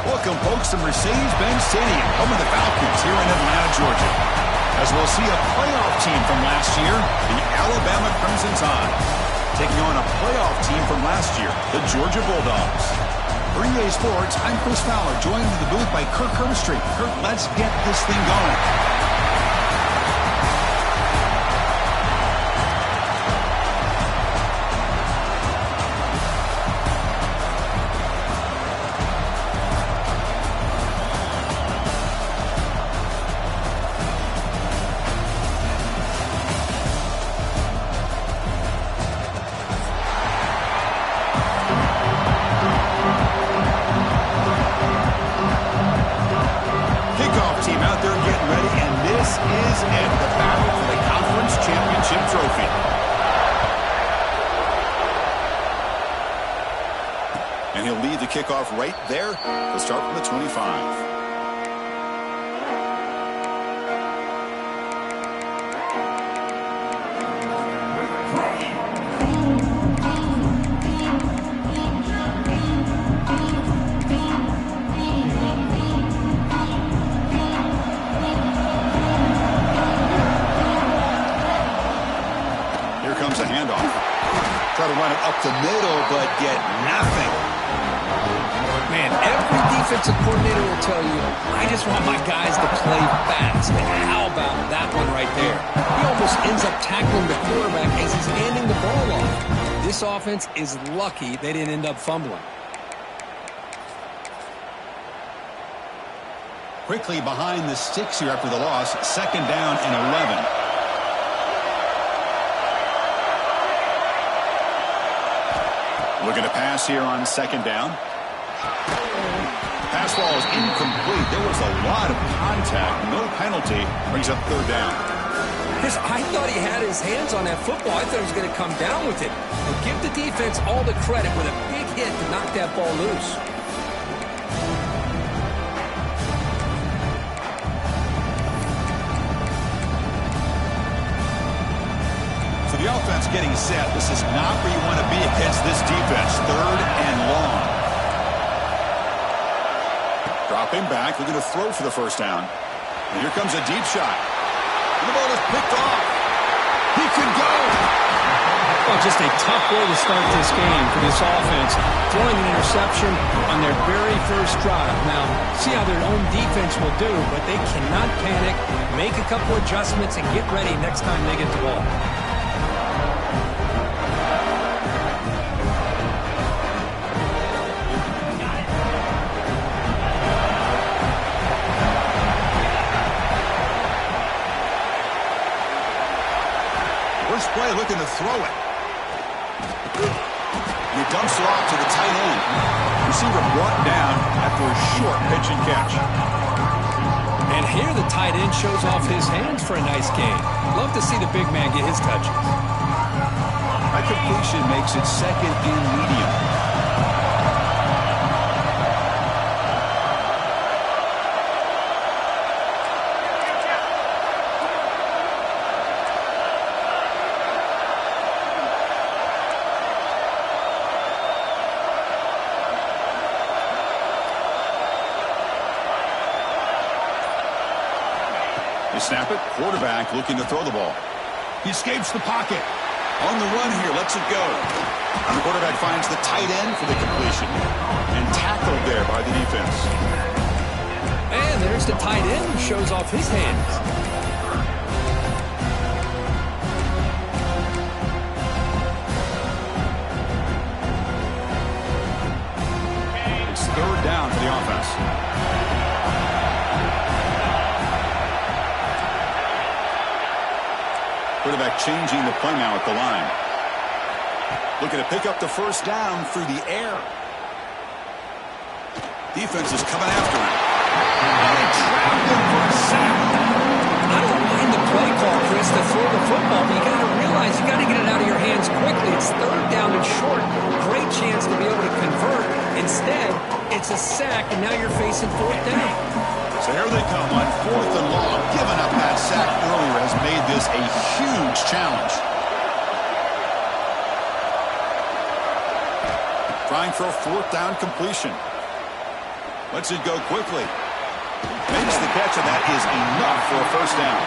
Welcome, folks, to Mercedes-Benz Stadium, home of the Falcons here in Atlanta, Georgia. As we'll see a playoff team from last year, the Alabama Crimson Tide, taking on a playoff team from last year, the Georgia Bulldogs. For EA Sports, I'm Chris Fowler, joined in the booth by Kirk Herbstreit. Kirk, let's get this thing going. And he'll lead the kickoff right there. He'll start from the 25. Here comes a handoff. Try to run it up the middle, but get nothing. Man, every defensive coordinator will tell you, I just want my guys to play fast. And how about that one right there? He almost ends up tackling the quarterback as he's handing the ball off. This offense is lucky they didn't end up fumbling. Quickly behind the sticks here after the loss. 2nd down and 11. Looking to pass here on 2nd down. Pass ball is incomplete. There was a lot of contact. No penalty. Brings up 3rd down. Chris, I thought he had his hands on that football. I thought he was going to come down with it. But give the defense all the credit with a big hit to knock that ball loose. So the offense getting set. This is not where you want to be against this defense. 3rd and long. Dropping back, looking to throw for the 1st down. And here comes a deep shot. And the ball is picked off. He can go. Well, just a tough way to start this game for this offense. Throwing an interception on their very first drive. Now, see how their own defense will do, but they cannot panic, make a couple adjustments, and get ready next time they get the ball. Play looking to throw it. He dumps it off to the tight end. Receiver brought down after a short pitch and catch. And here the tight end shows off his hands for a nice gain. Love to see the big man get his touches. That completion makes it 2nd and medium. They snap it. Quarterback looking to throw the ball. He escapes the pocket. On the run here. Lets it go. And the quarterback finds the tight end for the completion. And tackled there by the defense. And there's the tight end who shows off his hands. It's 3rd down for the offense. Quarterback changing the play now at the line. Looking to pick up the 1st down through the air. Defense is coming after him. And they trapped him for a sack. I don't mind the play call, Chris, to throw the football, but you got to realize you got to get it out of your hands quickly. It's 3rd down and short. Great chance to be able to convert. Instead, it's a sack, and now you're facing 4th down. So here they come on 4th and long. Giving up that sack earlier has made this a huge challenge. Trying for a 4th down completion. Lets it go quickly. Makes the catch, and that is enough for a first down.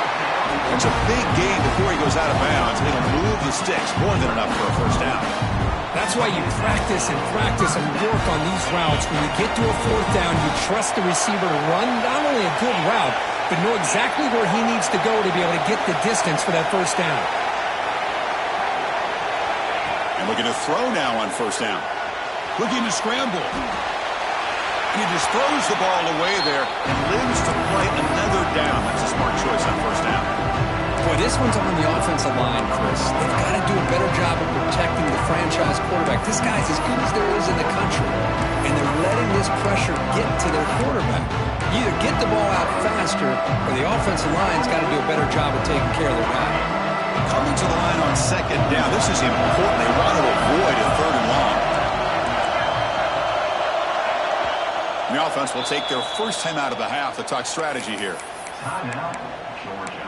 It's a big gain before he goes out of bounds. It'll move the sticks. More than enough for a first down. That's why you practice and practice and work on these routes. When you get to a fourth down, you trust the receiver to run not only a good route, but know exactly where he needs to go to be able to get the distance for that first down. And looking to throw now on first down. Looking to scramble. He just throws the ball away there and lives to play another down. That's a smart choice on first down. Boy, this one's on the offensive line, Chris. They've got to do a better job of protecting the franchise quarterback. This guy's as good as there is in the country, and they're letting this pressure get to their quarterback. Either get the ball out faster, or the offensive line's got to do a better job of taking care of their guy. Coming to the line on second down. This is important. They want to avoid a third and long. The offense will take their first time out of the half to talk strategy here. Timeout, Georgia.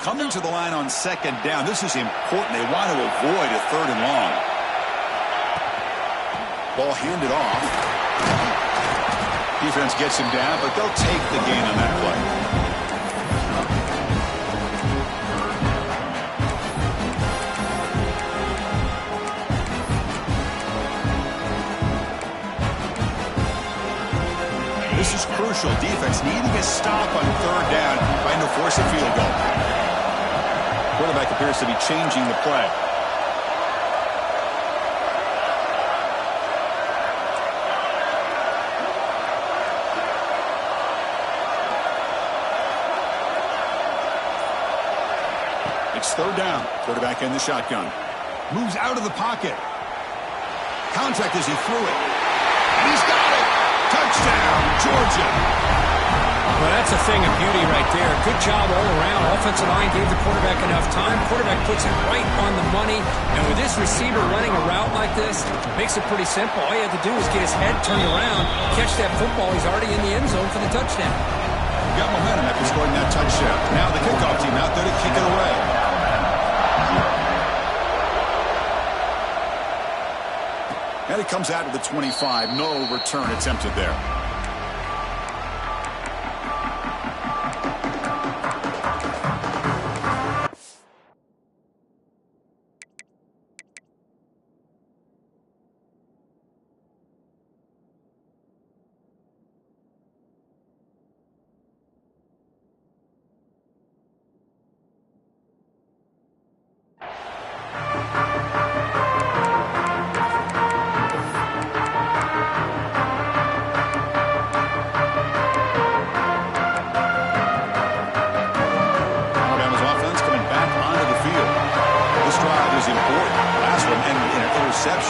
Coming to the line on second down. This is important. They want to avoid a third and long. Ball handed off. Defense gets him down, but they'll take the gain on that play. This is crucial. Defense needing a stop on third down, trying to force a field goal. Quarterback appears to be changing the play. It's third down. Quarterback in the shotgun. Moves out of the pocket. Contact as he threw it. And he's got it. Touchdown, Georgia. Well, that's a thing of beauty right there. Good job all around. Offensive line gave the quarterback enough time. Quarterback puts it right on the money. And with this receiver running a route like this, makes it pretty simple. All you have to do is get his head turned around, catch that football. He's already in the end zone for the touchdown. Got momentum after scoring that touchdown. Now the kickoff team out there to kick it away. And it comes out to the 25. No return attempted there.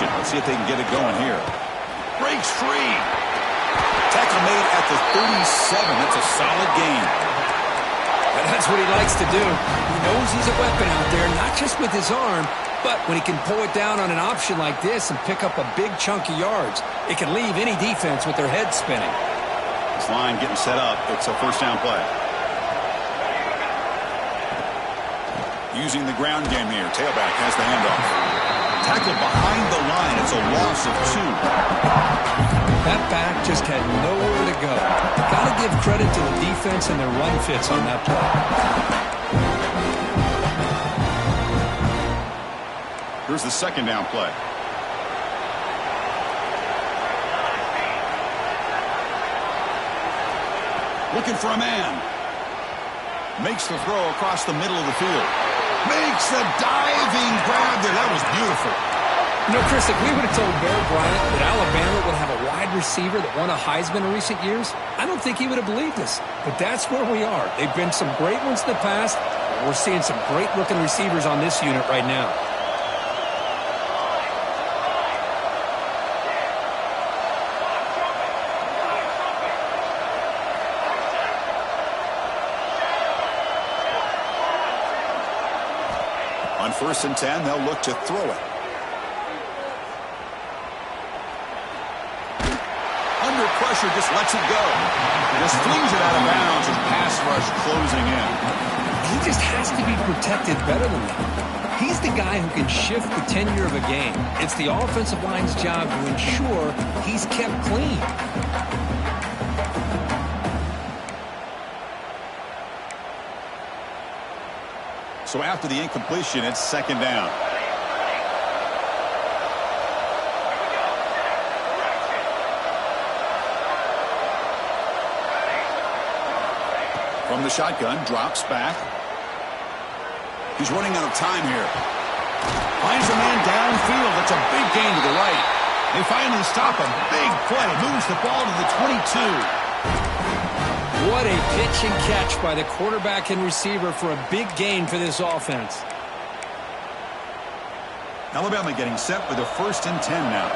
Let's see if they can get it going here. Breaks free. Tackle made at the 37. That's a solid gain. And that's what he likes to do. He knows he's a weapon out there, not just with his arm, but when he can pull it down on an option like this and pick up a big chunk of yards, it can leave any defense with their head spinning. This line getting set up. It's a first down play. Using the ground game here. Tailback has the handoff. Tackle behind the line. It's a loss of 2. That back just had nowhere to go. Got to give credit to the defense and their run fits on that play. Here's the second down play. Looking for a man. Makes the throw across the middle of the field. Makes the diving grab there. That was beautiful. You know, Chris, if we would have told Bear Bryant that Alabama would have a wide receiver that won a Heisman in recent years, I don't think he would have believed us. But that's where we are. They've been some great ones in the past. We're seeing some great-looking receivers on this unit right now. On 1st and 10, they'll look to throw it. Under pressure, just lets it go. Just flings it out of bounds as pass rush closing in. He just has to be protected better than that. He's the guy who can shift the tenure of a game. It's the offensive line's job to ensure he's kept clean. So after the incompletion, it's 2nd down. From the shotgun, drops back. He's running out of time here. Finds a man downfield. That's a big gain to the right. They finally stop him. Big play. Moves the ball to the 22. What a pitch and catch by the quarterback and receiver for a big gain for this offense. Alabama getting set for the 1st and 10 now.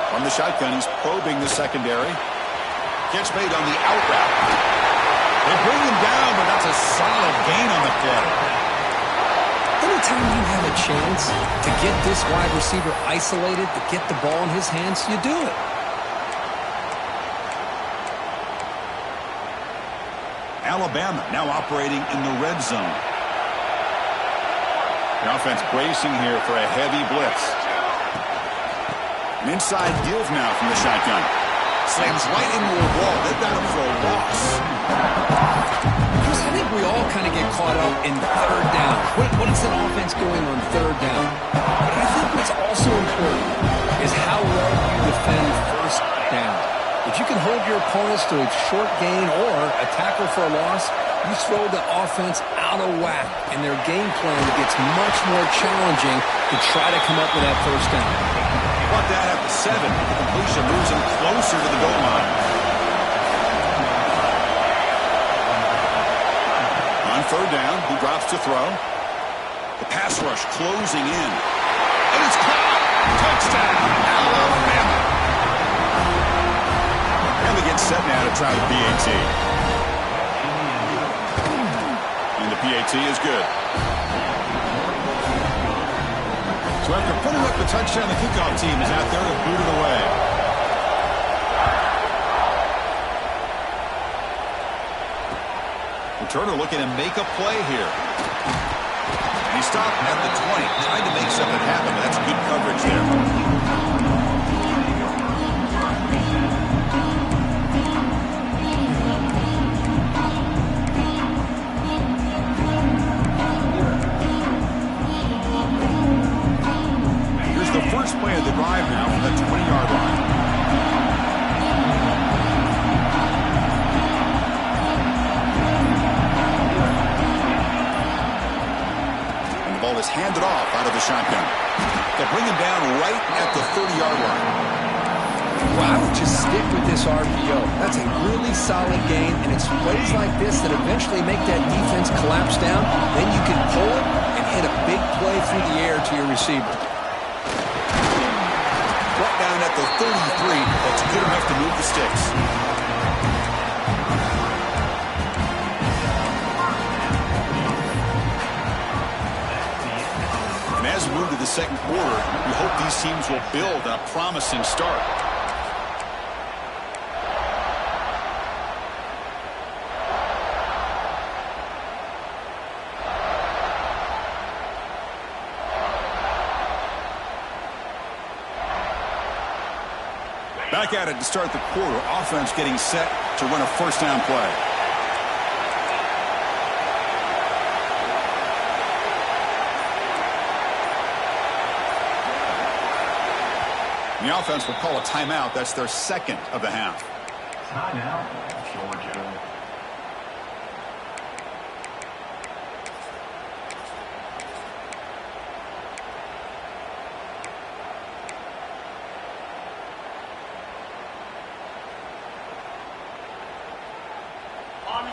From the shotgun, he's probing the secondary. Gets made on the out route. They bring him down, but that's a solid gain on the play. Anytime you have a chance to get this wide receiver isolated, to get the ball in his hands, you do it. Alabama now operating in the red zone. The offense bracing here for a heavy blitz. An inside give now from the shotgun. Slams right into a wall. They've got him for a loss. I think we all kind of get caught up in 3rd down. What is an offense going on 3rd down? But I think what's also important is how well you defend 1st down. If you can hold your opponents to a short gain or a tackle for a loss, you throw the offense out of whack, and their game plan gets much more challenging to try to come up with that 1st down. Brought that at the 7. The completion moves him closer to the goal line. On 3rd down, he drops to throw. The pass rush closing in. And it's caught! Touchdown, Alabama! And they get set now to try the PAT. And the PAT is good. So after putting up the touchdown, the kickoff team is out there to boot it away. Turner looking to make a play here. And he stopped at the 20, trying to make something happen, but that's good coverage there. Here's the first play of the drive now from the 20-yard line. Is handed off out of the shotgun. They bring him down right at the 30-yard line. Well, I would just stick with this RPO. That's a really solid gain, and it's plays like this that eventually make that defense collapse down. Then you can pull it and hit a big play through the air to your receiver. Brought down at the 33. That's good enough to move the sticks. As we move to the 2nd quarter, we hope these teams will build a promising start. Back at it to start the quarter. Offense getting set to run a 1st down play. The offense will call a timeout. That's their 2nd of the half. Timeout, Georgia.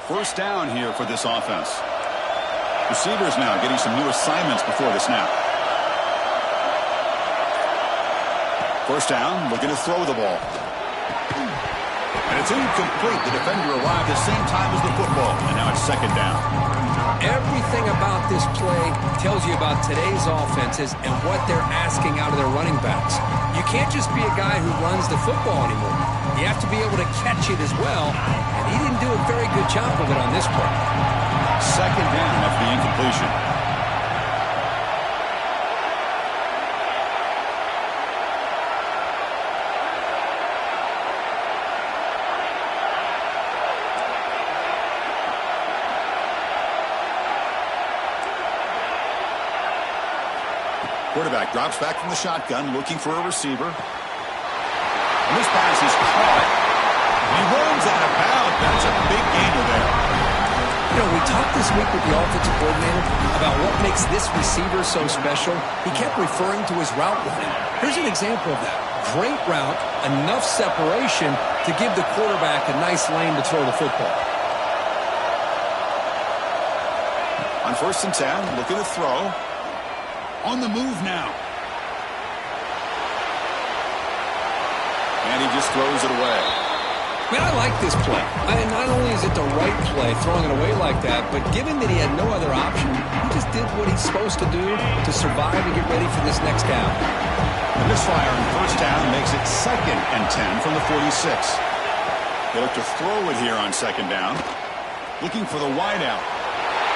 First down here for this offense. Receivers now getting some new assignments before the snap. First down, looking to throw the ball. And And it's incomplete. The defender arrived at the same time as the football, and now it's second down. Everything about this play tells you about today's offenses and what they're asking out of their running backs. You can't just be a guy who runs the football anymore. You have to be able to catch it as well, and he didn't do a very good job of it on this play. Second down after the incompletion. Quarterback drops back from the shotgun, looking for a receiver. And this pass is caught. He runs out of bounds. That's a big gainer there. You know, we talked this week with the offensive coordinator about what makes this receiver so special. He kept referring to his route running. Here's an example of that. Great route, enough separation to give the quarterback a nice lane to throw the football. On 1st and 10, looking to throw. On the move now. And he just throws it away. Man, I like this play. Not only is it the right play, throwing it away like that, but given that he had no other option, he just did what he's supposed to do to survive and get ready for this next down. The misfire on 1st down makes it 2nd and 10 from the 46. They look to throw it here on 2nd down. Looking for the wideout.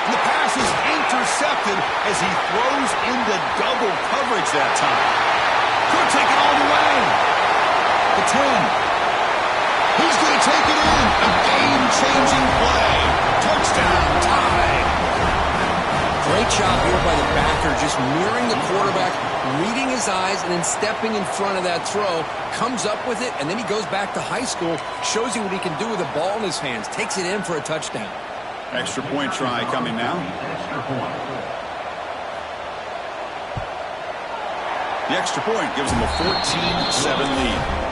And the pass is intercepted as he throws into double coverage that time. Could take it all the way. The 10. He's going to take it in. A game-changing play. Touchdown, tied. Great job here by the backer, just mirroring the quarterback, reading his eyes, and then stepping in front of that throw. Comes up with it, and then he goes back to high school, shows you what he can do with the ball in his hands, takes it in for a touchdown. Extra point try coming now. The extra point gives them a 14-7 lead.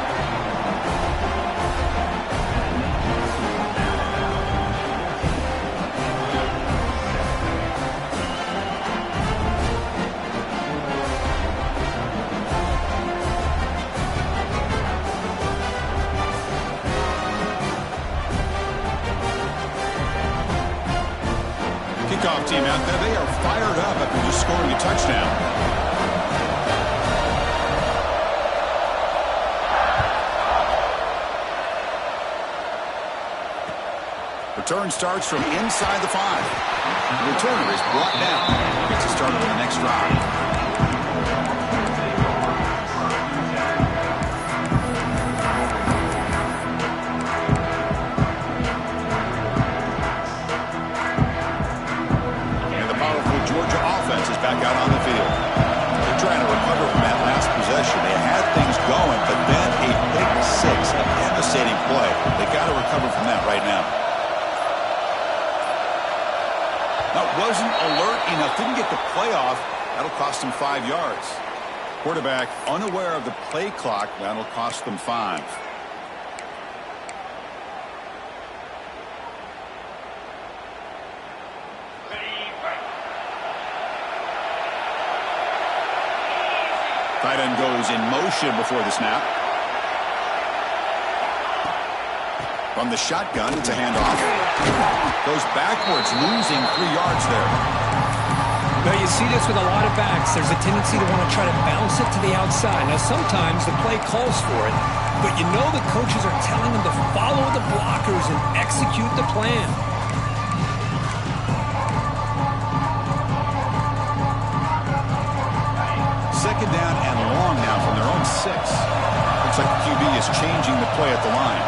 Kickoff team out there, they are fired up after just scoring a touchdown. Return starts from inside the 5. The returner is brought down. Gets a start on the next drive. Georgia offense is back out on the field. They're trying to recover from that last possession. They had things going, but then a big 6, a devastating play. They got to recover from that right now. That wasn't alert enough. Didn't get the play off. That'll cost them 5 yards. Quarterback unaware of the play clock. That'll cost them 5. Tight end goes in motion before the snap. From the shotgun, it's a handoff. Goes backwards, losing 3 yards there. Now you see this with a lot of backs. There's a tendency to want to try to bounce it to the outside. Now sometimes the play calls for it, but you know the coaches are telling them to follow the blockers and execute the plan. Second down and long now from their own 6. Looks like the QB is changing the play at the line.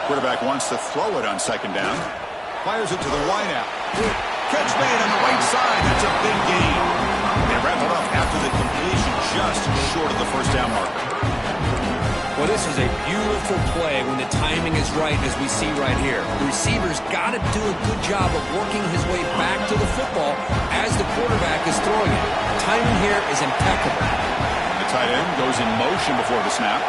Quarterback wants to throw it on 2nd down. Fires it to the wideout. Catch made on the right side. That's a big gain. They wrap it up after the completion just short of the 1st down marker. Well, this is a beautiful play when the timing is right, as we see right here. The receiver's got to do a good job of working his way back to the football as the quarterback is throwing it. Timing here is impeccable. The tight end goes in motion before the snap.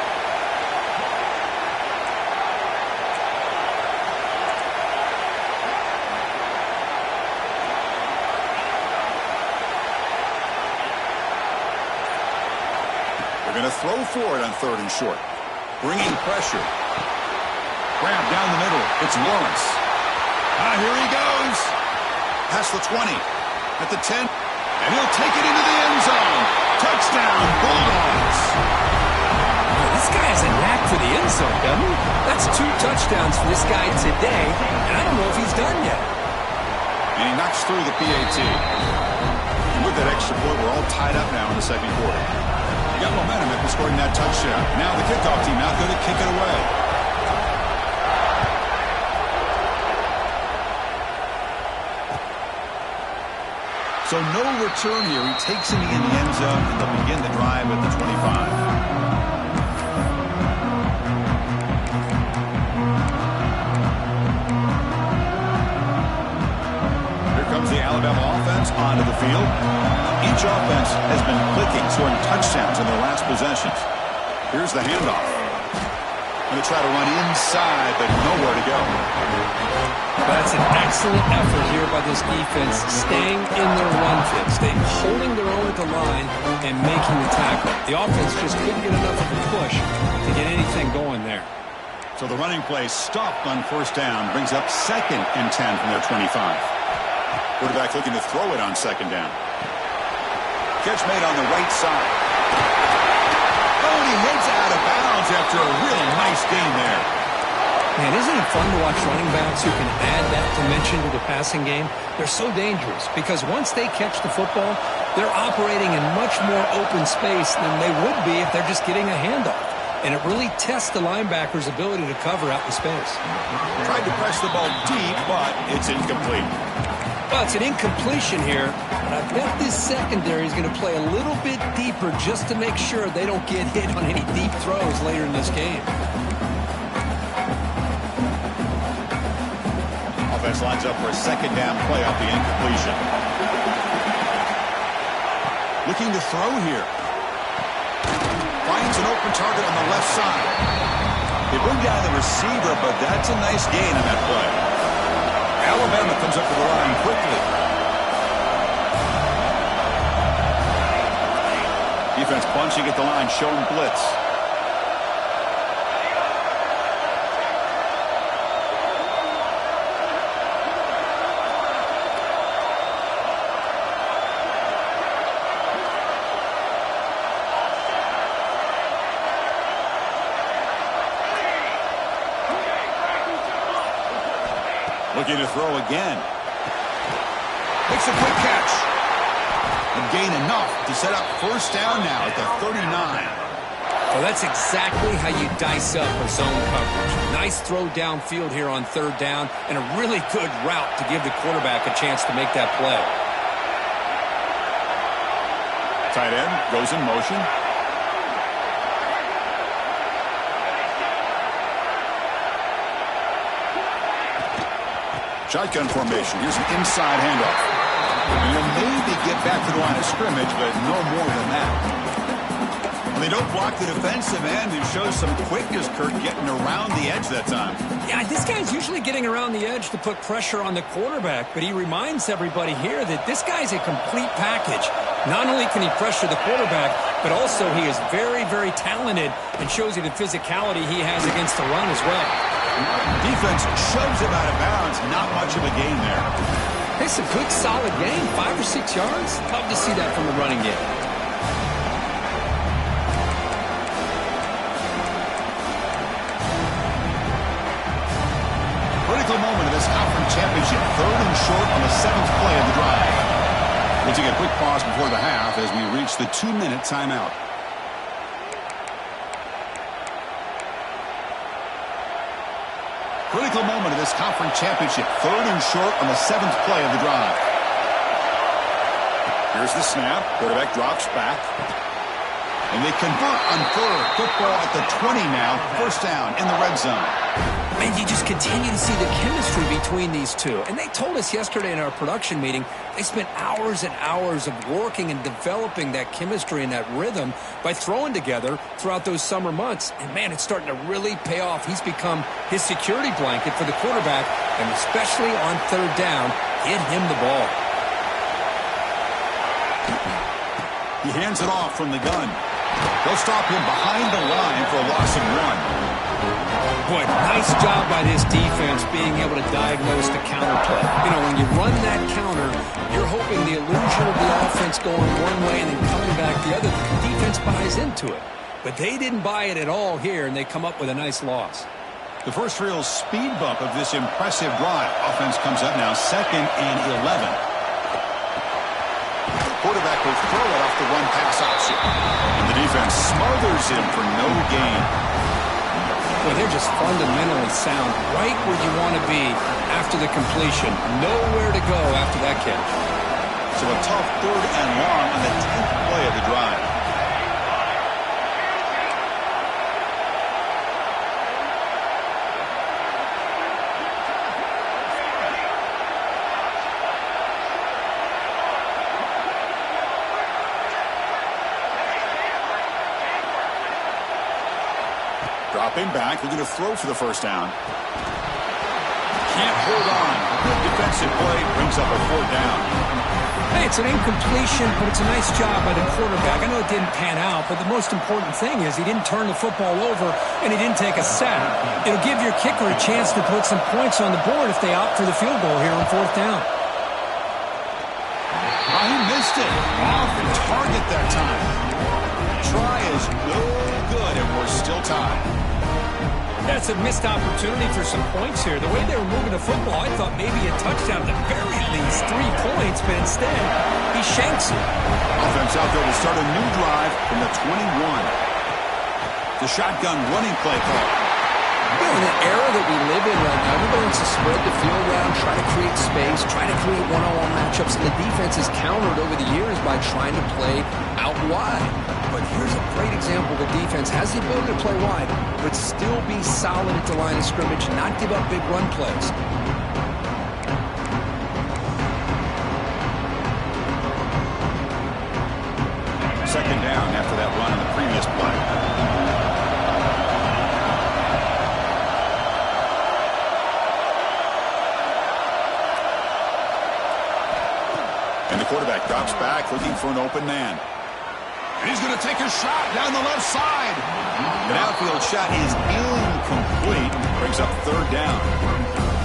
They're going to throw for it on 3rd and short. Bringing pressure. grab down the middle. It's Lawrence. Here he goes. Past the 20. At the 10. And he'll take it into the end zone. Touchdown, Bulldogs. This guy has a knack for the end zone, doesn't he? That's 2 touchdowns for this guy today, and I don't know if he's done yet. And he knocks through the PAT. And with that extra point, we're all tied up now in the second quarter. You got momentum after scoring that touchdown. Now the kickoff team out there to kick it away. So no return here. He takes it in the end zone, and they'll begin the drive at the 25. The Alabama offense onto the field. Each offense has been clicking, scoring touchdowns in their last possessions. Here's the handoff. Going to try to run inside, but nowhere to go. That's an excellent effort here by this defense, staying in their run fit, staying holding their own at the line and making the tackle. The offense just couldn't get enough of a push to get anything going there. So the running play stopped on first down, brings up 2nd and 10 from their 25. Quarterback looking to throw it on 2nd down. Catch made on the right side. Oh, and he heads out of bounds after a really nice gain there. Man, isn't it fun to watch running backs who can add that dimension to the passing game? They're so dangerous because once they catch the football, they're operating in much more open space than they would be if they're just getting a handoff. And it really tests the linebacker's ability to cover out the space. Tried to press the ball deep, but it's incomplete. Well, it's an incompletion here, but I bet this secondary is going to play a little bit deeper just to make sure they don't get hit on any deep throws later in this game. Offense lines up for a 2nd down play off the incompletion. Looking to throw here. Finds an open target on the left side. They bring down the receiver, but that's a nice gain on that play. Alabama comes up to the line quickly. Defense bunching at the line, showing blitz. Looking to throw again. Makes a quick catch. And gain enough to set up first down now at the 39. Well, that's exactly how you dice up a zone coverage. Nice throw downfield here on 3rd down and a really good route to give the quarterback a chance to make that play. Tight end goes in motion. Shotgun formation. Here's an inside handoff. And he'll maybe get back to the line of scrimmage, but no more than that. Well, they don't block the defensive end, who shows some quickness, Kurt, getting around the edge that time. Yeah, this guy's usually getting around the edge to put pressure on the quarterback, but he reminds everybody here that this guy's a complete package. Not only can he pressure the quarterback, but also he is very, very talented and shows you the physicality he has against the run as well. Defense shoves him out of bounds. Not much of a gain there. It's a good, solid gain. 5 or 6 yards. Love to see that from the running game. Critical moment of this conference championship. 3rd and short on the 7th play of the drive. We'll take a quick pause before the half as we reach the 2-minute timeout. Critical moment of this conference championship. 3rd and short on the 7th play of the drive. Here's the snap. Quarterback drops back. And they convert on 3rd. Football at the 20 now. First down in the red zone. Man, you just continue to see the chemistry between these two. And they told us yesterday in our production meeting, they spent hours and hours of working and developing that chemistry and that rhythm by throwing together throughout those summer months. And, man, it's starting to really pay off. He's become his security blanket for the quarterback, and especially on 3rd down, get him the ball. He hands it off from the gun. They'll stop him behind the line for a loss of 1. Boy, nice job by this defense being able to diagnose the counter play. You know, when you run that counter, you're hoping the illusion of the offense going one way and then coming back the other. The defense buys into it. But they didn't buy it at all here, and they come up with a nice loss. The first real speed bump of this impressive drive. Offense comes up now 2nd and 11. The quarterback will throw it off the run pass option. And the defense smothers him for no gain. Boy, they're just fundamentally sound right where you want to be after the completion. Nowhere to go after that catch. So a tough 3rd and long on the 10th play of the drive. Dropping back, looking to throw for the first down. Can't hold on. Good defensive play brings up a 4th down. Hey, it's an incompletion, but it's a nice job by the quarterback. I know it didn't pan out, but the most important thing is he didn't turn the football over and he didn't take a sack. It'll give your kicker a chance to put some points on the board if they opt for the field goal here on 4th down. Oh, he missed it. Off target that time. Try is no good, and we're still tied. That's a missed opportunity for some points here. The way they were moving the football, I thought maybe a touchdown, at the very least 3 points, but instead, he shanks it. Offense out there to start a new drive from the 21. The shotgun running play call. You know, in the era that we live in right now, everybody wants to spread the field around, try to create space, try to create one-on-one matchups, and the defense has countered over the years by trying to play out wide. But here's a great example. The defense has the ability to play wide, but still be solid at the line of scrimmage, not give up big run plays. Second down after that run in the previous play. And the quarterback drops back, looking for an open man. And he's going to take a shot down the left side. An outfield shot is incomplete. Brings up 3rd down.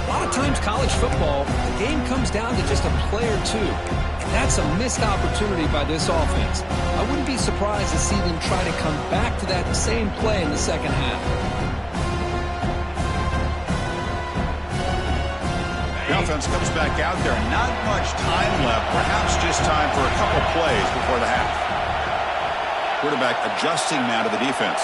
A lot of times college football, the game comes down to just a play or two. And that's a missed opportunity by this offense. I wouldn't be surprised to see them try to come back to that same play in the second half. The offense comes back out there. Not much time left. Perhaps just time for a couple plays before the half. Quarterback adjusting now to the defense.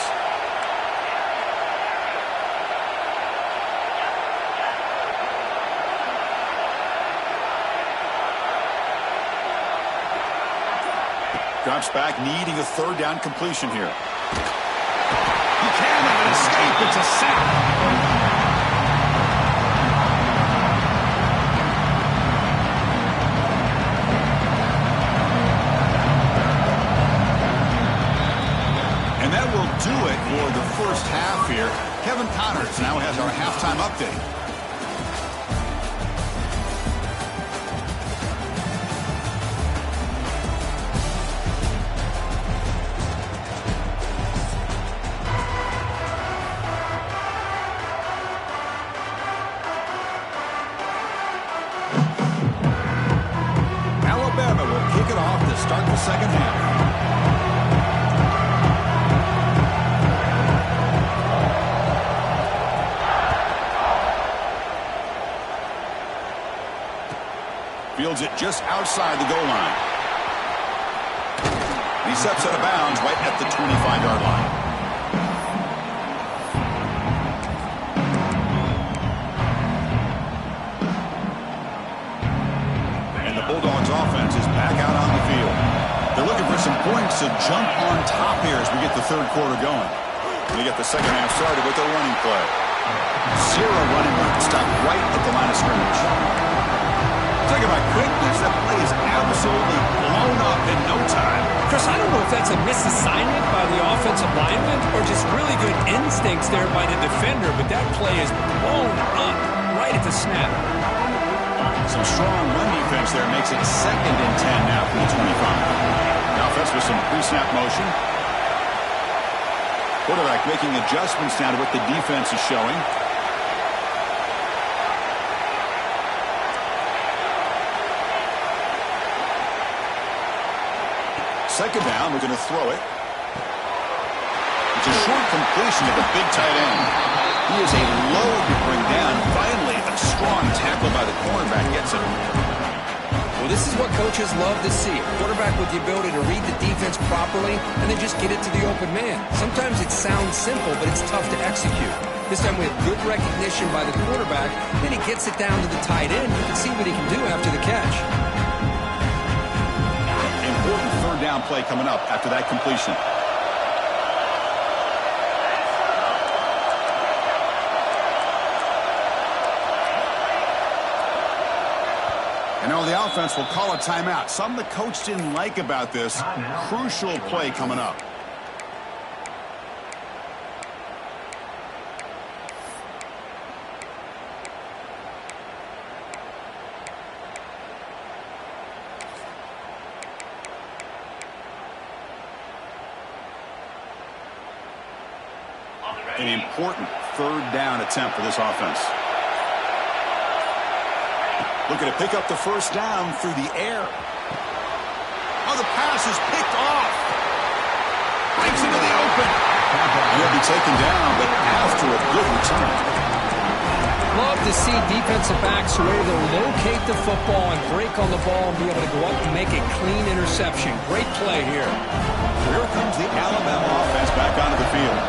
Drops back, needing a 3rd down completion here. He cannot escape. It's a sack. And that will do it for the first half here. Kevin Connors now has our halftime update. Alabama will kick it off to start the second half. Fields it just outside the goal line. He steps out of bounds right at the 25-yard line. And the Bulldogs offense is back out on the field. They're looking for some points to jump on top here as we get the 3rd quarter going. And we get the second half started with a running play. 0 running room stopped right at the line of scrimmage. Talk about quickness. That play is absolutely blown up in no time. Chris, I don't know if that's a misassignment by the offensive lineman or just really good instincts there by the defender, but that play is blown up right at the snap. Some strong run defense there makes it 2nd and 10 now from the 25. The offense with some pre-snap motion. Quarterback making adjustments now to what the defense is showing. Second down, we're going to throw it. It's a short completion to the big tight end. He is a load to bring down. Finally, a strong tackle by the cornerback gets him. Well, this is what coaches love to see. A quarterback with the ability to read the defense properly and then just get it to the open man. Sometimes it sounds simple, but it's tough to execute. This time we have good recognition by the quarterback. Then he gets it down to the tight end. You can see what he can do after the catch. Important third down play coming up after that completion. And now the offense will call a timeout. Something the coach didn't like about this. Crucial play coming up. An important third down attempt for this offense. Looking to pick up the first down through the air. Oh, the pass is picked off. Breaks into the open. He'll be taken down, but after a good return. Love to see defensive backs who are able to locate the football and break on the ball and be able to go up and make a clean interception. Great play here. Here comes the Alabama offense back onto the field.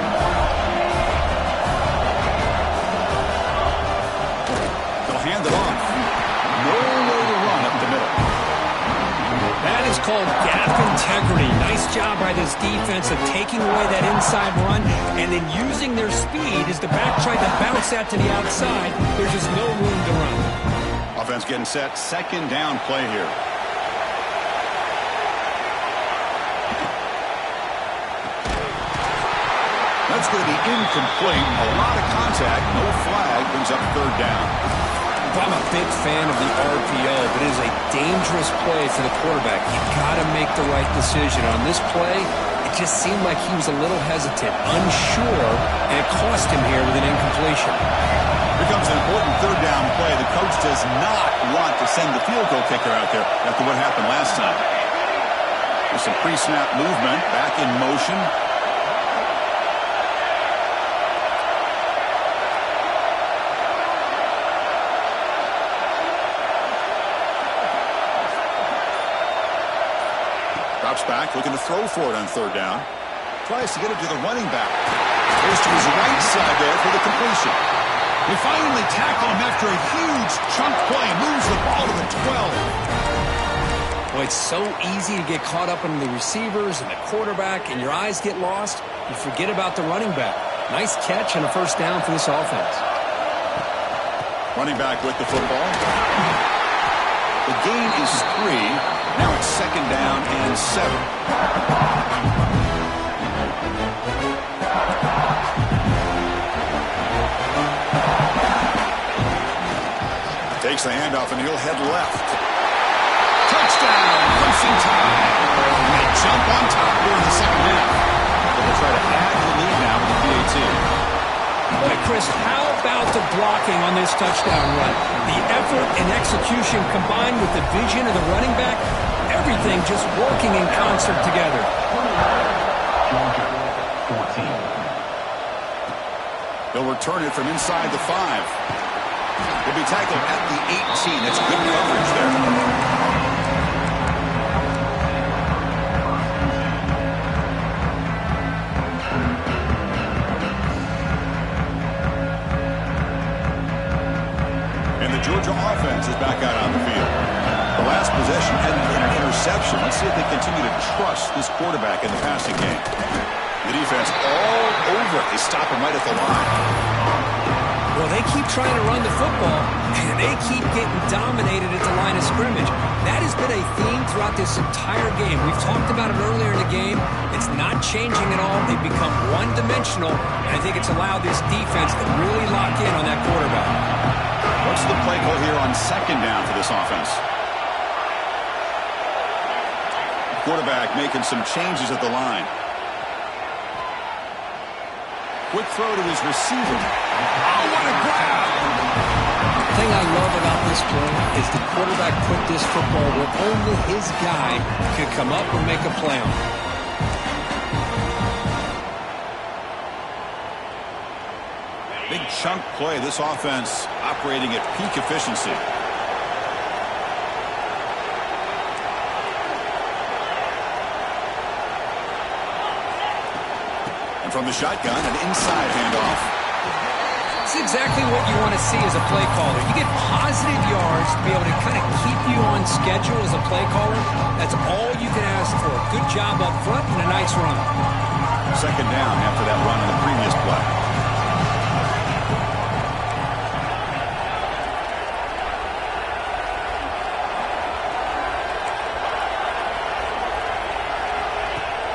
They'll hand it off. No way to run up the middle. That is called gap integrity. Nice job by this defense of taking away that inside run and then using their speed as the back tried to bounce that to the outside. There's just no room to run. Offense getting set. Second down play here. That's going to be incomplete. A lot of contact. No flag. Brings up third down. I'm a big fan of the RPO, but it is a dangerous play for the quarterback. You got to make the right decision. On this play, it just seemed like he was a little hesitant, unsure, and it cost him here with an incompletion. Here comes an important third down play. The coach does not want to send the field goal kicker out there after what happened last time. There's some pre-snap movement, back in motion. Back, looking to throw for it on third down. Tries to get it to the running back. Goes to his right side there for the completion. They finally tackle him after a huge chunk play. Moves the ball to the 12. Boy, it's so easy to get caught up in the receivers and the quarterback, and your eyes get lost. You forget about the running back. Nice catch and a first down for this offense. Running back with the football. The gain is 3. Now it's second down and 7. Takes the handoff and he'll head left. Touchdown, Crimson Tide. They jump on top here in the second half. They'll try to add the lead now with the PAT. Boy, Chris, how about the blocking on this touchdown run? The effort and execution combined with the vision of the running back, everything just working in concert together. Georgia, 14. They'll return it from inside the 5. He'll be tackled at the 18. That's good coverage there. Georgia offense is back out on the field. The last possession ended in an interception. Let's see if they continue to trust this quarterback in the passing game. The defense all over it. They stop him right at the line. Well, they keep trying to run the football, and they keep getting dominated at the line of scrimmage. That has been a theme throughout this entire game. We've talked about it earlier in the game. It's not changing at all. They've become one-dimensional, and I think it's allowed this defense to really lock in on that quarterback. What's the play call here on second down for this offense? Quarterback making some changes at the line. Quick throw to his receiver. Oh, what a grab! The thing I love about this play is the quarterback put this football where only his guy could come up and make a play on it. Big chunk play. This offense operating at peak efficiency. And from the shotgun, an inside handoff. It's exactly what you want to see as a play caller. You get positive yards to be able to kind of keep you on schedule as a play caller. That's all you can ask for. Good job up front and a nice run. Second down after that run on the previous play.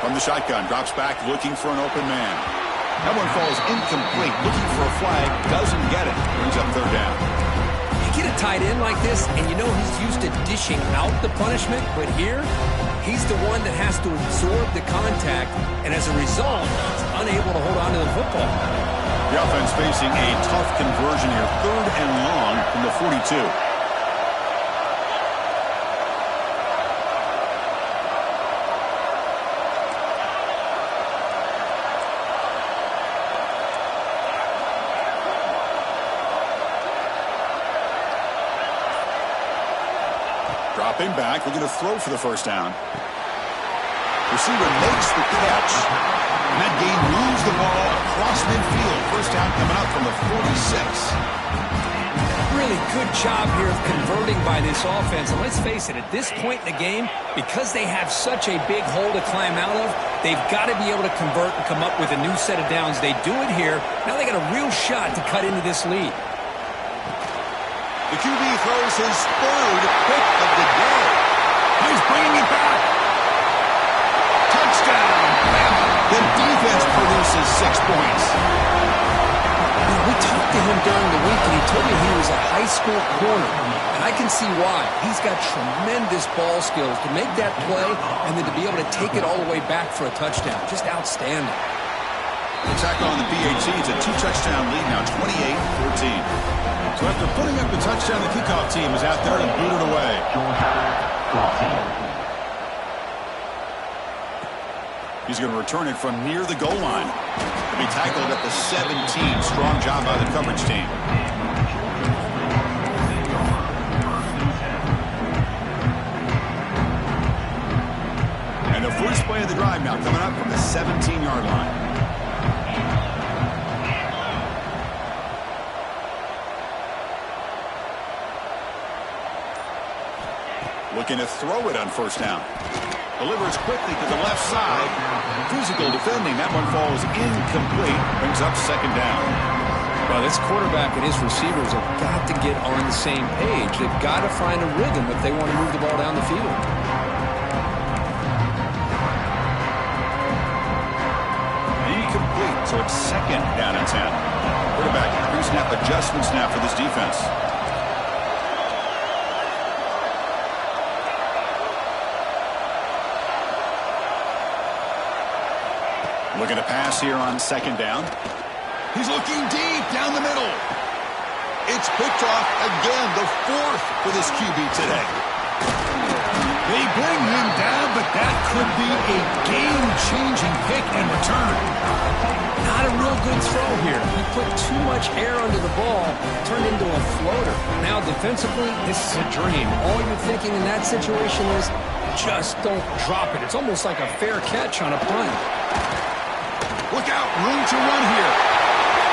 From the shotgun, drops back looking for an open man. That one falls incomplete, looking for a flag, doesn't get it. Brings up third down. You get a tight end like this, and you know he's used to dishing out the punishment, but here, he's the one that has to absorb the contact, and as a result, he's unable to hold on to the football. The offense facing a tough conversion here, third and long from the 42. Dropping back, looking to throw for the first down. Receiver makes the catch. And that gain moves the ball across midfield. First down coming up from the 46. Really good job here of converting by this offense. And let's face it, at this point in the game, because they have such a big hole to climb out of, they've got to be able to convert and come up with a new set of downs. They do it here. Now they got a real shot to cut into this lead. The QB throws his third pick of the day. He's bringing it back. Touchdown, Bama. The defense produces 6 points. We talked to him during the week, and he told me he was a high school corner. And I can see why. He's got tremendous ball skills to make that play and then to be able to take it all the way back for a touchdown. Just outstanding. The tackle on the PAT. It's a 2-touchdown lead now, 28-14. So after putting up the touchdown, the kickoff team is out there and boot it away. He's going to return it from near the goal line. He'll be tackled at the 17. Strong job by the coverage team. And the first play of the drive now coming up from the 17-yard line. Looking to throw it on first down. Delivers quickly to the left side. Physical defending. That one falls incomplete. Brings up second down. Well, this quarterback and his receivers have got to get on the same page. They've got to find a rhythm if they want to move the ball down the field. Incomplete. So it's second down and 10. Quarterback pre-snap adjustments now for this defense. Looking to pass here on second down. He's looking deep down the middle. It's picked off again, the fourth for this QB today. They bring him down, but that could be a game-changing pick and return. Not a real good throw here. He put too much air under the ball, turned into a floater. Now defensively, this is a dream. All you're thinking in that situation is just don't drop it. It's almost like a fair catch on a punt. Look out, room to run here.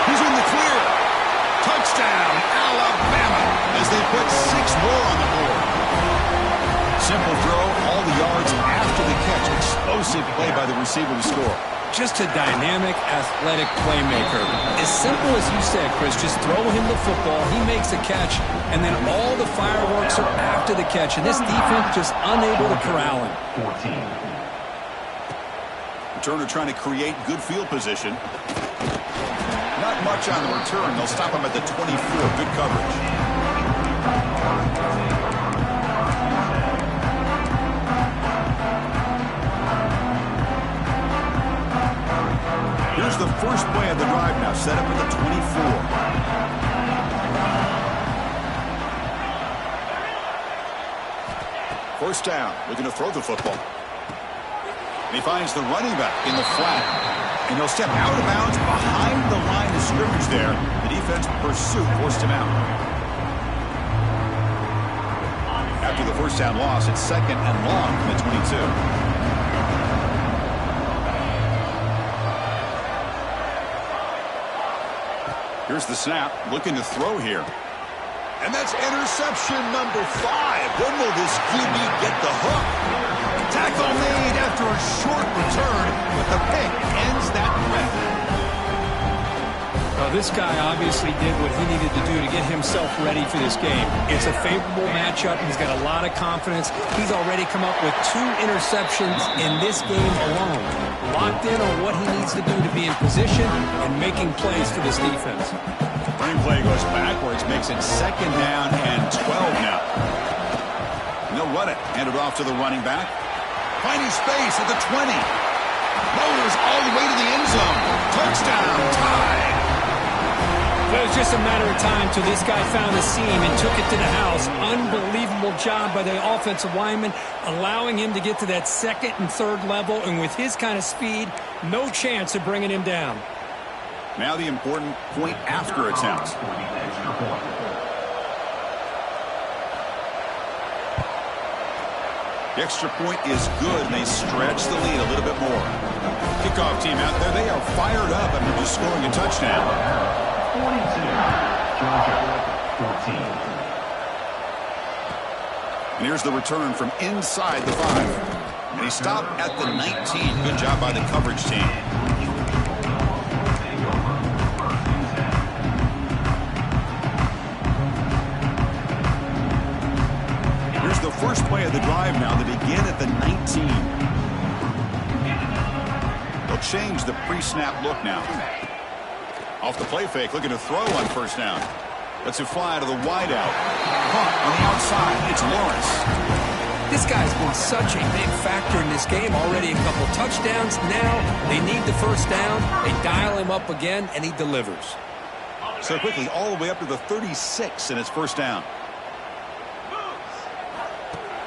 He's in the clear. Touchdown, Alabama, as they put 6 more on the board. Simple throw, all the yards after the catch. Explosive play by the receiver to score. Just a dynamic, athletic playmaker. As simple as you said, Chris, just throw him the football, he makes a catch, and then all the fireworks are after the catch. And this defense just unable to corral him. 14. Turner trying to create good field position. Not much on the return. They'll stop him at the 24. Good coverage. Here's the first play of the drive First down, looking to throw the football. And he finds the running back in the flat. And he'll step out of bounds behind the line of scrimmage there. The defense pursuit forced him out. After the first down loss, it's second and long from the 22. Here's the snap, looking to throw here. And that's interception number 5. When will this QB get the hook? Tackle made after a short return, but the pick ends that threat. This guy obviously did what he needed to do to get himself ready for this game. It's a favorable matchup. He's got a lot of confidence. He's already come up with 2 interceptions in this game alone. Locked in on what he needs to do to be in position and making plays for this defense. Running play goes backwards, makes it second down and 12 now. And they'll run it. Hand it off to the running back. Finding space at the 20. Motors all the way to the end zone. Touchdown, tied. Well, it was just a matter of time till this guy found a seam and took it to the house. Unbelievable job by the offensive lineman, allowing him to get to that second and third level. And with his kind of speed, no chance of bringing him down. Now the important point after attempt. The extra point is good, and they stretch the lead a little bit more. Kickoff team out there, they are fired up after just scoring a touchdown. 42, Georgia, 14. And here's the return from inside the 5. And he stopped at the 19. Good job by the coverage team. Here's the first play of the drive now. They begin at the 19. They'll change the pre-snap look now. Off the play fake, looking to throw on first down. Lets it fly to the wideout. Caught on the outside. It's Lawrence. This guy's been such a big factor in this game. Already a couple touchdowns. Now they need the first down. They dial him up again, and he delivers. So quickly, all the way up to the 36 in its first down.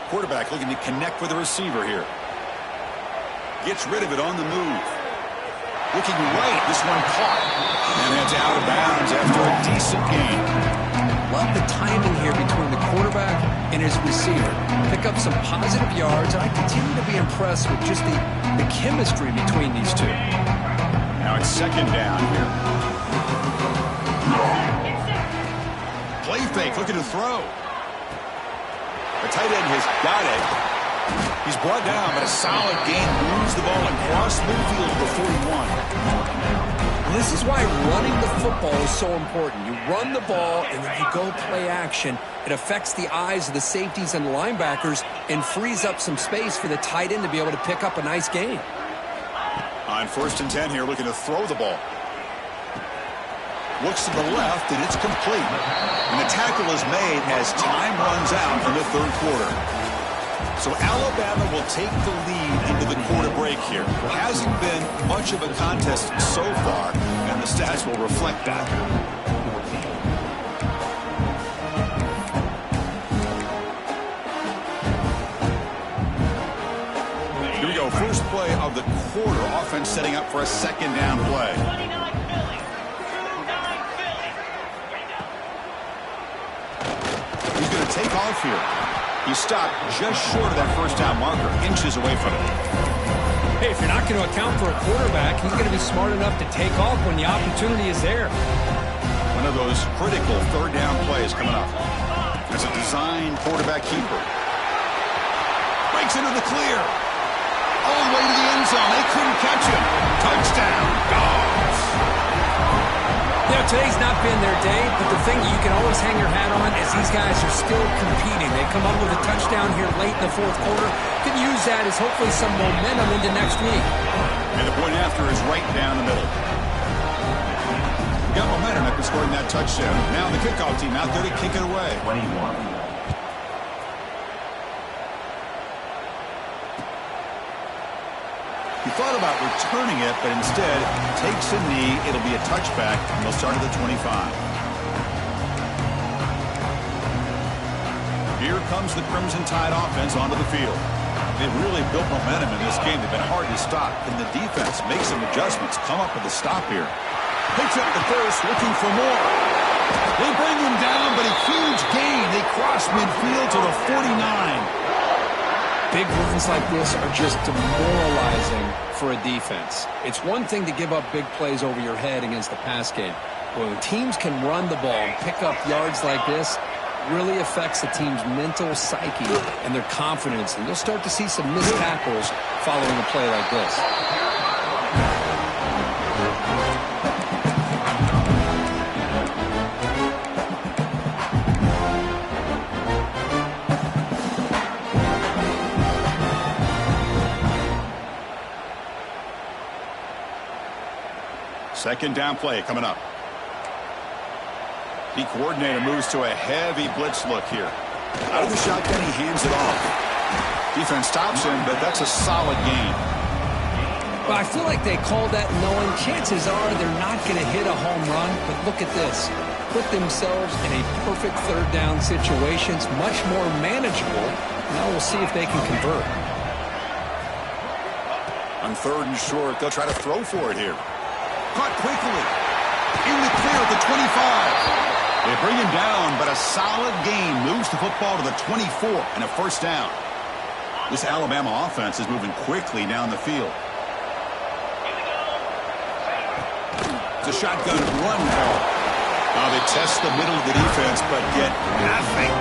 Quarterback looking to connect with the receiver here. Gets rid of it on the move. Looking right, this one caught. And that's out of bounds after a decent gain. Love the timing here between the quarterback and his receiver. Pick up some positive yards, and I continue to be impressed with just the chemistry between these two. Now it's second down here. Play fake, looking to throw. The tight end has got it. He's brought down, but a solid gain moves the ball across midfield to the 41. This is why running the football is so important. You run the ball, and then you go play action. It affects the eyes of the safeties and linebackers and frees up some space for the tight end to be able to pick up a nice gain. On first and 10 here, looking to throw the ball. Looks to the left, and it's complete. And the tackle is made as time runs out in the third quarter. So Alabama will take the lead into the quarter break here. Hasn't been much of a contest so far, and the stats will reflect that. Here we go, first play of the quarter. Offense setting up for a second down play. He's going to take off here. He stopped just short of that first down marker, inches away from it. Hey, if you're not going to account for a quarterback, he's going to be smart enough to take off when the opportunity is there. One of those critical third down plays coming up. As a design quarterback keeper. Breaks into the clear. All the way to the end zone. They couldn't catch him. Touchdown, Dogs. You know, today's not been their day, but the thing you can always hang your hat on is these guys are still competing. They come up with a touchdown here late in the fourth quarter. Can use that as hopefully some momentum into next week. And the point after is right down the middle. Got momentum after scoring that touchdown. Now the kickoff team out there to kick it away. 21. He thought about returning it, but instead takes a knee. It'll be a touchback, and they'll start at the 25. Here comes the Crimson Tide offense onto the field. They've really built momentum in this game. They've been hard to stop. Can the defense make some adjustments, come up with a stop here? Picks up the first, looking for more. They bring him down, but a huge gain. They cross midfield to the 49. Big runs like this are just demoralizing for a defense. It's one thing to give up big plays over your head against the pass game. When teams can run the ball and pick up yards like this, really affects the team's mental psyche and their confidence. And you'll start to see some missed tackles following a play like this. Second down play coming up. The coordinator moves to a heavy blitz look here. Out of the shotgun, he hands it off. Defense stops him, but that's a solid gain. Well, I feel like they called that knowing chances are they're not going to hit a home run. But look at this. Put themselves in a perfect third down situation. It's much more manageable. Now we'll see if they can convert. On third and short, they'll try to throw for it here. Caught quickly. In the clear at the 25. They bring him down, but a solid gain moves the football to the 24 and a first down. This Alabama offense is moving quickly down the field. It's a shotgun run call. Now they test the middle of the defense, but get nothing.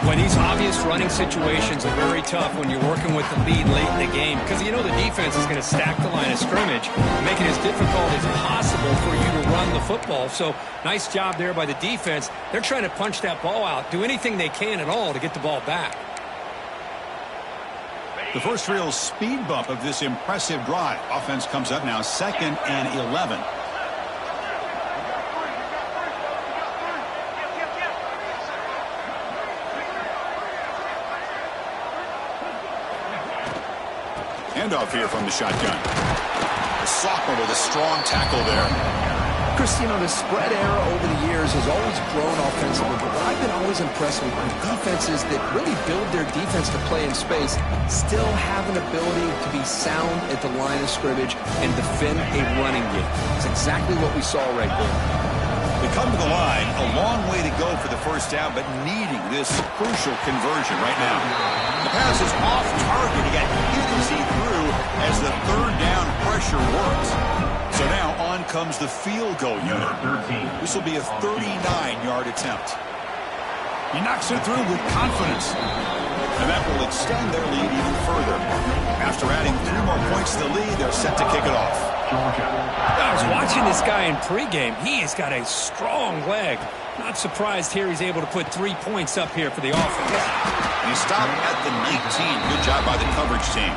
When these obvious running situations are very tough when you're working with the lead late in the game, because you know the defense is going to stack the line of scrimmage, make it as difficult as possible for you to run the football. So nice job there by the defense. They're trying to punch that ball out, do anything they can at all to get the ball back. The first real speed bump of this impressive drive. Offense comes up now 2nd and 11. Handoff here from the shotgun. The sophomore with a strong tackle there. Chris, you know, the spread era over the years has always grown offensively, but what I've been always impressed with are defenses that really build their defense to play in space, still have an ability to be sound at the line of scrimmage and defend a running game. It's exactly what we saw right there. They come to the line, a long way to go for the first down, but needing this crucial conversion right now. The pass is off target. He got hit as he threw as the third down pressure works. So now on comes the field goal unit. This will be a 39-yard attempt. He knocks it through with confidence. And that will extend their lead even further. After adding 3 more points to the lead, they're set to kick it off. I was watching this guy in pregame. He has got a strong leg. Not surprised here he's able to put 3 points up here for the offense. And he stopped at the 19. Good job by the coverage team.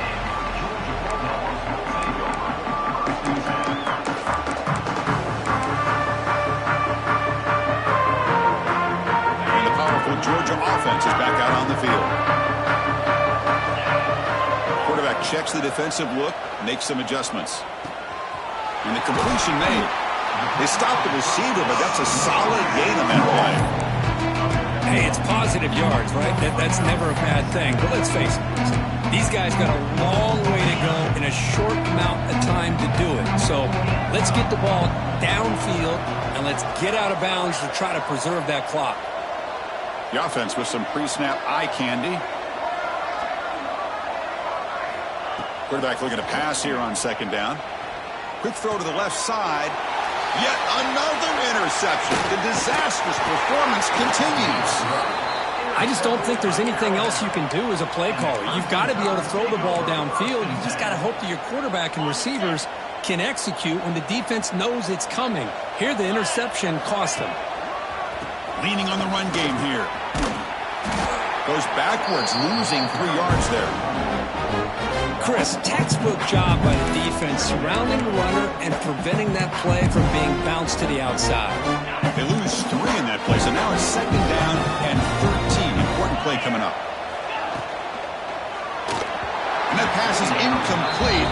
And the powerful Georgia offense is back out on the field. Quarterback checks the defensive look, makes some adjustments. And the completion made. They stopped the receiver, but that's a solid gain on that play. Hey, it's positive yards, right? That's never a bad thing. But let's face it, these guys got a long way to go in a short amount of time to do it. So let's get the ball downfield, and let's get out of bounds to try to preserve that clock. The offense with some pre-snap eye candy. Quarterback looking to pass here on 2nd down. Quick throw to the left side. Yet another interception. The disastrous performance continues. I just don't think there's anything else you can do as a play caller. You've got to be able to throw the ball downfield. You just got to hope that your quarterback and receivers can execute when the defense knows it's coming. Here, the interception cost them. Leaning on the run game here. Goes backwards, losing 3 yards there. Chris, textbook job by the defense surrounding the runner and preventing that play from being bounced to the outside. They lose 3 in that play, so now it's 2nd down and 13. Important play coming up. And that pass is incomplete.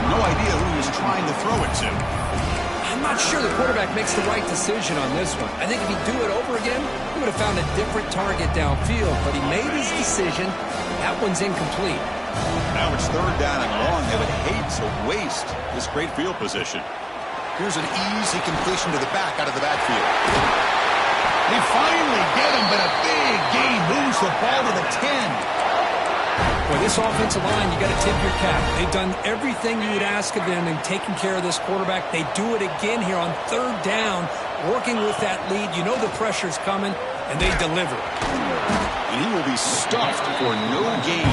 No idea who he was trying to throw it to. I'm I'm not sure the quarterback makes the right decision on this one. I think if he'd do it over again, he would have found a different target downfield, but he made his decision. That one's incomplete. Now it's third down and long. They would hate to waste this great field position. Here's an easy completion to the back out of the backfield. They finally get him, but a big gain moves the ball to the 10. Boy, this offensive line, you got to tip your cap. They've done everything you would ask of them in taking care of this quarterback. They do it again here on third down, working with that lead. You know the pressure's coming, and they deliver. And he will be stuffed for no gain.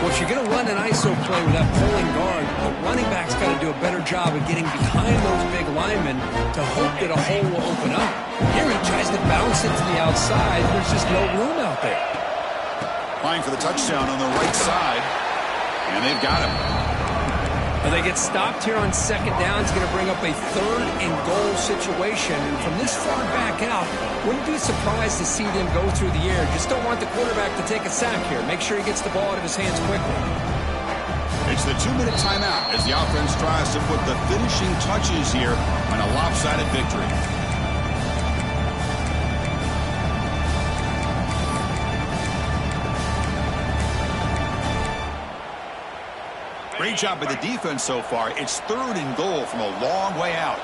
Well, if you're going to run an ISO play with that pulling guard, the running back's got to do a better job of getting behind those big linemen to hope that a hole will open up. Here he tries to bounce it to the outside. There's just no room out there. Applying for the touchdown on the right side, and they've got him. Well, they get stopped here on second down. It's going to bring up a third and goal situation. And from this far back out, wouldn't be surprised to see them go through the air. Just don't want the quarterback to take a sack here. Make sure he gets the ball out of his hands quickly. It's the 2-minute timeout as the offense tries to put the finishing touches here on a lopsided victory. Great job by the defense so far. It's third and goal from a long way out.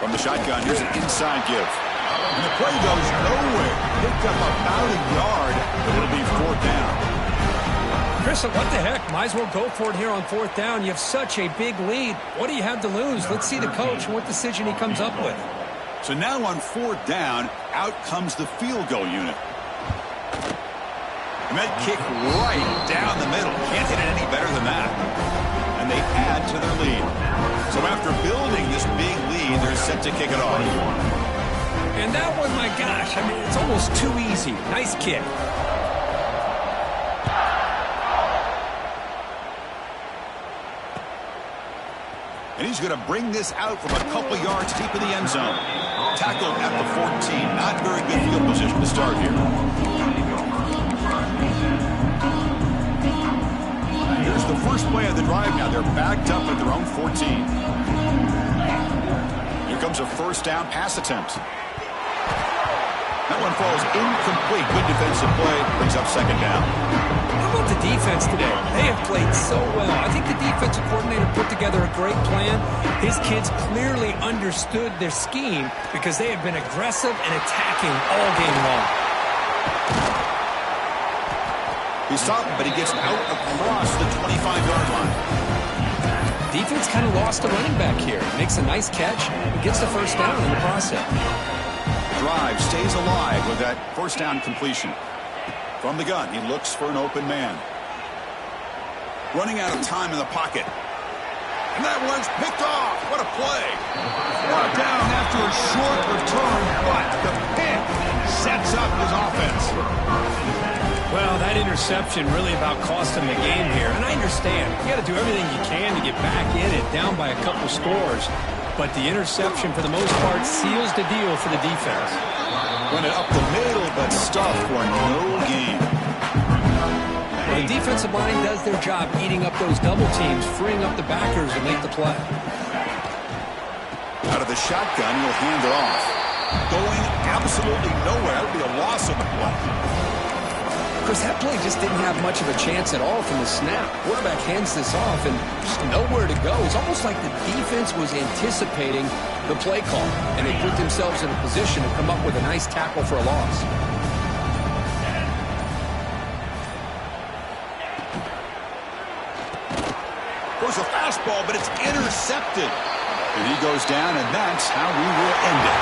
From the shotgun, here's an inside give. And the play goes nowhere. Picked up about a yard, but it'll be fourth down. Chris, what the heck? Might as well go for it here on fourth down. You have such a big lead. What do you have to lose? Let's see the coach and what decision he comes up with. So now on fourth down, out comes the field goal unit. And that kick right down the middle. Can't hit it any better than that. And they add to their lead. So after building this big lead, they're set to kick it off. And that one, my gosh, I mean, it's almost too easy. Nice kick. And he's going to bring this out from a couple yards deep in the end zone. Tackled at the 14. Not very good field position to start here. Here's the first play of the drive now. They're backed up at their own 14. Here comes a first down pass attempt. That one falls incomplete. Good defensive play. Brings up second down. How about the defense today? They have played so well. I think the defensive coordinator put together a great plan. His kids clearly understood their scheme because they have been aggressive and attacking all game long. He's stopped, but he gets out across the 25-yard line. Defense kind of lost a running back here. Makes a nice catch and gets the first down in the process. Drive stays alive with that first down completion. From the gun, he looks for an open man. Running out of time in the pocket. And that one's picked off. What a play. Brought down after a short return, but the pick sets up his offense. Well, that interception really about cost him the game here. And I understand. You got to do everything you can to get back in it, down by a couple scores. But the interception, for the most part, seals the deal for the defense. Run it up the middle, but stuffed for no gain. Well, the defensive line does their job eating up those double teams, freeing up the backers to make the play. Out of the shotgun, he'll hand it off. Going absolutely nowhere. That would be a loss of the play. Chris, that play just didn't have much of a chance at all from the snap. Quarterback hands this off and just nowhere to go. It's almost like the defense was anticipating the play call, and they put themselves in a position to come up with a nice tackle for a loss. Goes a fastball, but it's intercepted. And he goes down, and that's how we will end it.